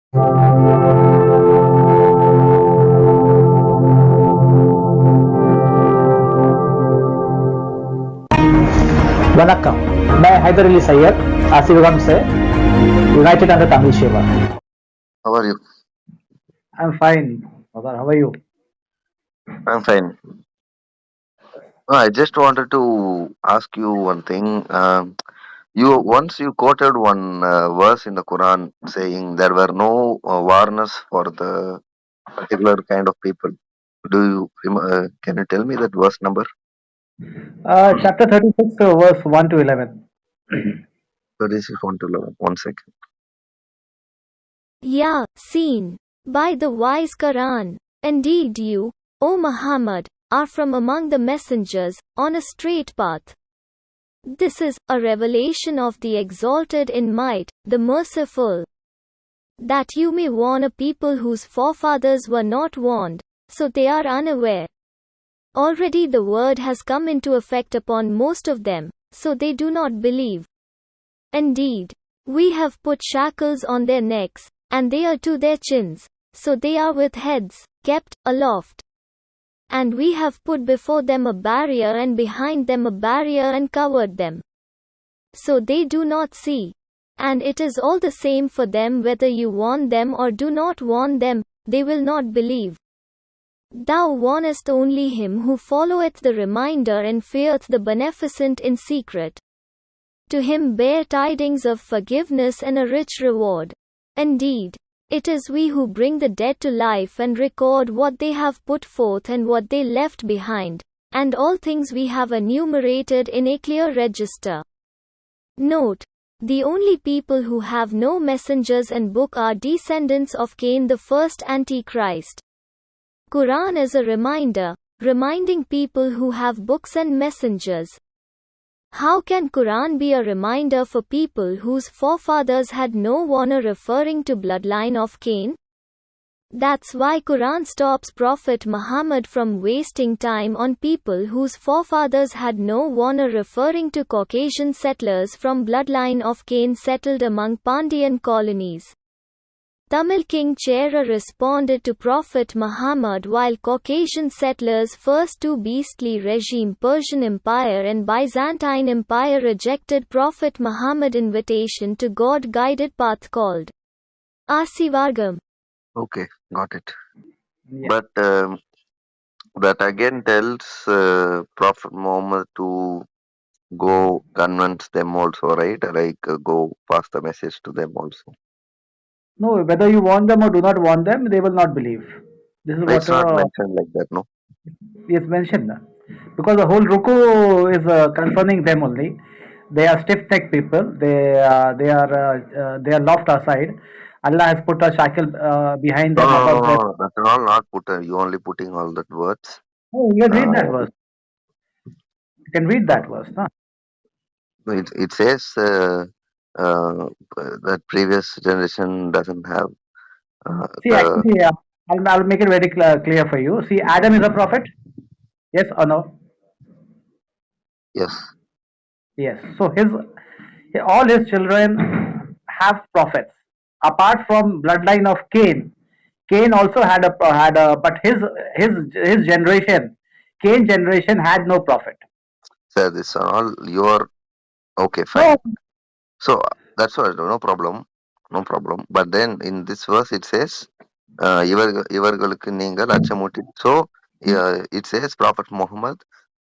वनक्कम, मैं हैदर अली सैयद आसिफगम से United under Tamil सेवा. How are you? I'm fine. Brother, how are you? I'm fine. I just wanted to ask you one thing. You quoted one verse in the Quran saying there were no warners for the particular kind of people. Can you tell me that verse number? Chapter 36, verse 1 to 11. 36 1 to 11. 1 second. Yeah, seen. By the wise Quran. Indeed you, O Muhammad, are from among the messengers, on a straight path. This is a revelation of the Exalted in might, the Merciful. That you may warn a people whose forefathers were not warned, so they are unaware. Already the word has come into effect upon most of them, so they do not believe. Indeed, we have put shackles on their necks, and they are to their chins, so they are with heads kept aloft. And we have put before them a barrier and behind them a barrier and covered them, so they do not see. And it is all the same for them whether you warn them or do not warn them, they will not believe. Thou warnest only him who followeth the reminder and feareth the Beneficent in secret. To him bear tidings of forgiveness and a rich reward. Indeed, it is we who bring the dead to life and record what they have put forth and what they left behind, and all things we have enumerated in a clear register. Note: the only people who have no messengers and book are descendants of Cain, the first Antichrist. Quran is a reminder, reminding people who have books and messengers. How can Quran be a reminder for people whose forefathers had no warner, referring to bloodline of Cain? That's why Quran stops Prophet Muhammad from wasting time on people whose forefathers had no warner, referring to Caucasian settlers from bloodline of Cain settled among Pandyan colonies. Tamil King Chera responded to Prophet Muhammad while Caucasian settlers first two beastly regime Persian Empire and Byzantine Empire rejected Prophet Muhammad invitation to God-guided path called Asivargam. Okay, got it. Yeah. But that again tells Prophet Muhammad to go convince them also, right? Like go pass the message to them also. No, whether you warn them or do not warn them, they will not believe. This is It's what not mentioned like that, no? is mentioned. Because the whole ruku is concerning them only. They are stiff-necked people. They are loft aside. Allah has put a shackle behind No, them, no, no, above them. no. That's all not put. You only putting all that words. Oh, you can read that Uh, verse. You can read that verse. Huh? it says that previous generation doesn't have See, the actually, I'll make it very clear for you. See, Adam is a prophet. Yes or no? yes. Yes. So all his children have prophets. Apart from bloodline of Cain, Cain also but his generation, Cain generation had no prophet. So this are all your okay, No, fine. So that's all. No problem, no problem. But then in this verse it says, இவர்களுக்கு நீங்கள் அச்சமூட்டி. So it says Prophet Muhammad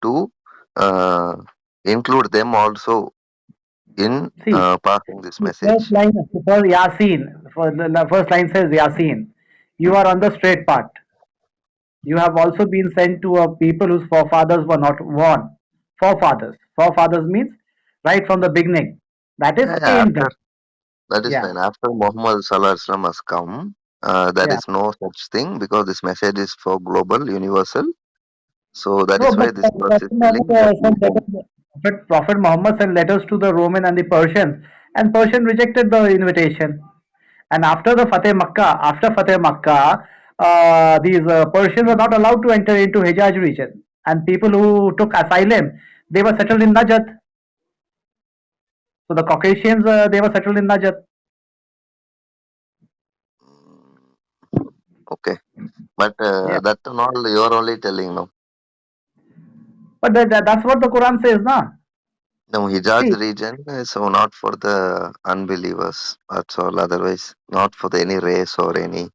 to uh, include them also in see, passing this the message. first Yasin, the first line says Yasin, you are on the straight path. You have also been sent to a people whose forefathers were not warned. Forefathers. Forefathers means right from the beginning. That is Yeah, yeah, Cain. after that is Yeah, fine. After Muhammad Sallallahu Alaihi Wasallam has come, there yeah. is no such thing because this message is for global, universal. So that No, is why but this verse is telling that you can. Prophet Muhammad sent letters to the Roman and the Persians, and Persian rejected the invitation. And after Fateh Makkah, these Persians were not allowed to enter into Hijaz region, and people who took asylum, they were settled in Najd. So the Caucasians, they were settled in Najd. Okay, but Yeah. that and all you are only telling, no? But that's what the Quran says, na? No, Hijaz See, region is so not for the unbelievers. That's all. Otherwise, not for any race or any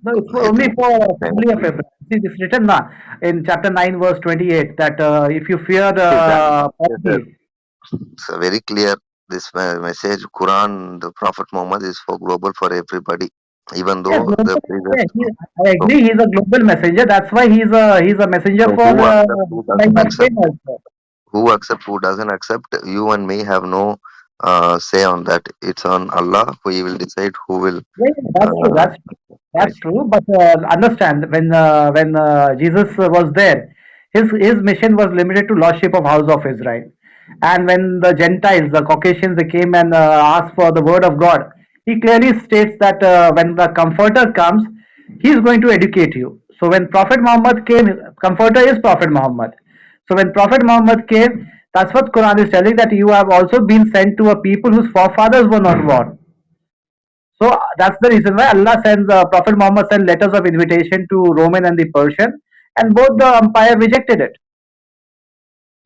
no, it's only ethnic for kind of family of people. Abraham. See, it's written na in chapter 9, verse 28, that if you fear See, that yes, sir. poverty, It's very clear. This message, Quran, the Prophet Muhammad is for global for everybody. Even yes, though global. the previous, Yeah, I so, agree. He's a global messenger. That's why he's a messenger so for who accept, who line doesn't of accept, Cain also. who accept, who doesn't accept, you and me have no say on that. It's on Allah who He will decide who will. Yeah, yeah, that's true. Uh, That's right. true. But understand when Jesus was there, his mission was limited to lordship of house of Israel. And when the Gentiles, the Caucasians, they came and asked for the word of God, he clearly states that when the Comforter comes, he is going to educate you. So when Prophet Muhammad came, Comforter is Prophet Muhammad. So when Prophet Muhammad came, that's what Quran is telling, that you have also been sent to a people whose forefathers were not born. So that's the reason why Allah sends Prophet Muhammad sent letters of invitation to Roman and the Persian, and both the empire rejected it.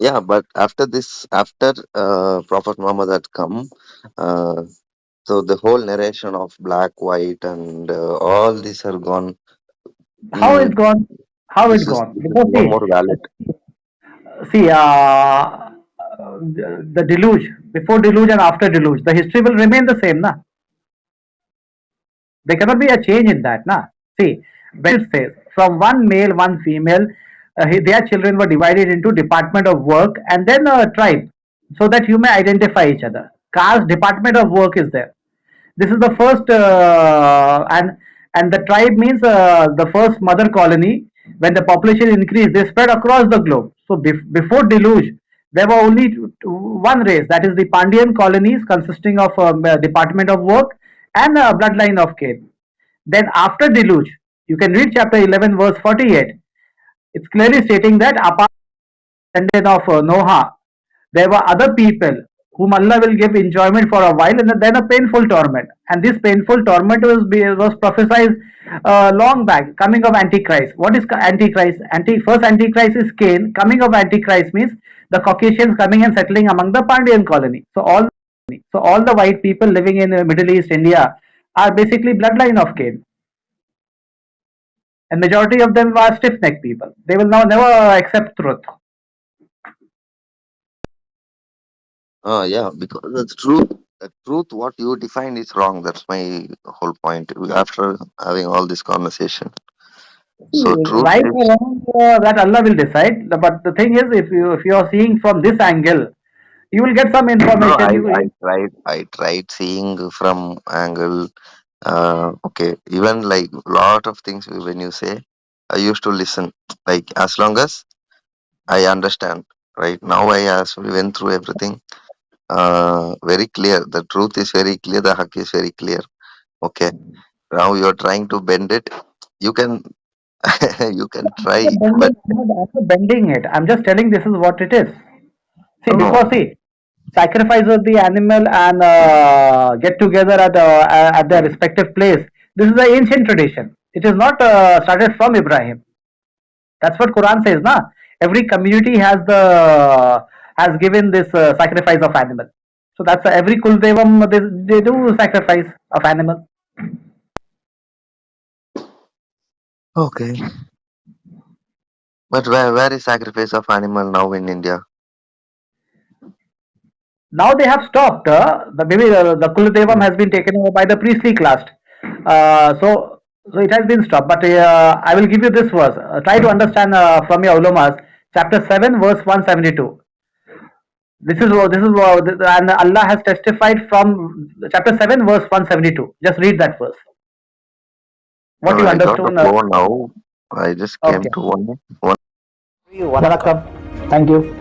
Yeah, but after this, after Prophet Muhammad had come, uh, so the whole narration of black, white, and all these are gone. How it Mm, gone? How it gone? this is Because no more valid. see, the deluge, before deluge and after deluge, the history will remain the same, na? There cannot be a change in that, na? See, when it says from one male, one female, their children were divided into department of work and then a tribe, so that you may identify each other. Caste department of work is there. This is the first, and the tribe means the first mother colony. When the population increased, they spread across the globe. So before deluge, there were only one race, that is the Pandian colonies, consisting of department of work and bloodline of Cain. Then after deluge, you can read chapter 11, verse 48. It's clearly stating that apart from the descendant of Noah, there were other people whom Allah will give enjoyment for a while and then a painful torment. And this painful torment was prophesied long back, coming of Antichrist. What is Antichrist? First Antichrist is Cain. Coming of Antichrist means the Caucasians coming and settling among the Pandian colony. So all the white people living in Middle East India are basically bloodline of Cain. And majority of them are stiff-necked people. They will now never accept truth. Yeah, because the truth, what you define is wrong. That's my whole point. After having all this conversation, so truth Right or is wrong, that Allah will decide. But the thing is, if you are seeing from this angle, you will get some no. information. I tried seeing from angle. Okay, even like lot of things when you say, I used to listen. Like as long as I understand. Right now, I as we went through everything. Very clear. The truth is very clear. The haq is very clear. Okay. Now you're trying to bend it. You can you can try, but I'm not bending it. I'm just telling this is what it is. See, no, no. because see, sacrifice of the animal and get together at their respective place. This is the ancient tradition. It is not started from Ibrahim. That's what Quran says, na. Every community has given this sacrifice of animal. So that's every kuldevam they do sacrifice of animal. Okay. But where is sacrifice of animal now in India? Now they have stopped. Maybe the kuldevam has been taken over by the priestly class. So it has been stopped. But I will give you this verse. Try to understand from your ulamas, chapter 7, verse 172. And Allah has testified from chapter 7, verse 172. Just read that verse. What you I got the understood. phone now. I just came Okay. to one. Vanakkam. Thank you.